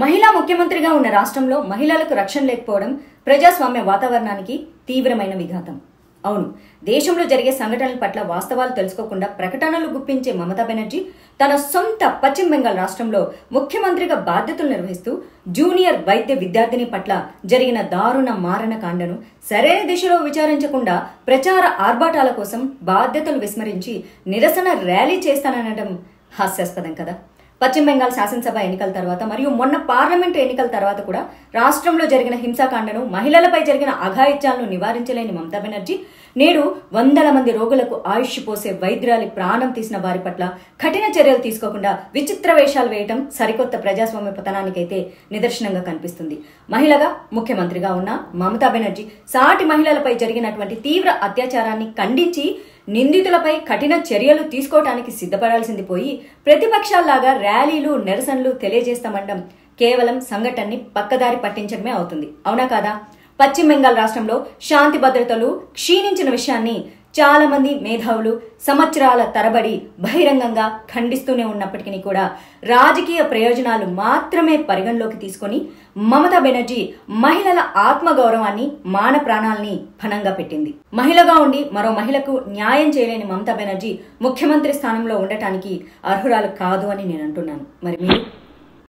మహిళా ముఖ్యమంత్రిగా ఉన్న రాష్ట్రంలో మహిళలకు రక్షణ లేకపోవడం ప్రజాస్వామ్య వాతావరణానికి తీవ్రమైన విఘాతం. అవును, దేశంలో జరిగే సంఘటనల పట్ల వాస్తవాలు తెలుసుకోకుండా ప్రకటనలు గుప్పించే మమతా బెనర్జీ తన సొంత పశ్చిమ బెంగాల్ రాష్ట్రంలో ముఖ్యమంత్రిగా బాధ్యతలు నిర్వహిస్తూ జూనియర్ వైద్య విద్యార్థిని పట్ల జరిగిన దారుణ మారణకాండను సరైన దిశలో విచారించకుండా ప్రచార ఆర్భాటాల కోసం బాధ్యతలు విస్మరించి నిరసన ర్యాలీ చేస్తాననడం హాస్యాస్పదం కదా. పశ్చిమ బెంగాల్ శాసనసభ ఎన్నికల తర్వాత మరియు మొన్న పార్లమెంటు ఎన్నికల తర్వాత కూడా రాష్ట్రంలో జరిగిన హింసాకాండను, మహిళలపై జరిగిన అఘాయిత్యాలను నివారించలేని మమతా బెనర్జీ నేడు వందల మంది రోగులకు ఆయుష్ పోసే వైద్యురాలి ప్రాణం తీసిన వారి పట్ల కఠిన చర్యలు తీసుకోకుండా విచిత్ర వేషాలు వేయటం సరికొత్త ప్రజాస్వామ్య పతనానికైతే నిదర్శనంగా కనిపిస్తుంది. మహిళగా ముఖ్యమంత్రిగా ఉన్న మమతా బెనర్జీ సాటి మహిళలపై జరిగినటువంటి తీవ్ర అత్యాచారాన్ని ఖండించి నిందితులపై కఠిన చర్యలు తీసుకోవటానికి సిద్ధపడాల్సింది పోయి ప్రతిపక్షాల్లాగా ర్యాలీలు, నిరసనలు తెలియజేస్తామండం కేవలం సంఘటనని పక్కదారి పట్టించడమే అవుతుంది. అవునా కాదా? పశ్చిమ బెంగాల్ రాష్ట్రంలో శాంతి భద్రతలు క్షీణించిన విషయాన్ని చాలా మంది మేధావులు సంవత్సరాల తరబడి బహిరంగంగా ఖండిస్తూనే ఉన్నప్పటికీ కూడా రాజకీయ ప్రయోజనాలు మాత్రమే పరిగణలోకి తీసుకొని మమతా బెనర్జీ మహిళల ఆత్మగౌరవాన్ని, మాన ప్రాణాల్ని పణంగా పెట్టింది. మహిళగా ఉండి మరో మహిళకు న్యాయం చేయలేని మమతా బెనర్జీ ముఖ్యమంత్రి స్థానంలో ఉండటానికి అర్హురాలు కాదు అని నేను అంటున్నాను. మరి మీరు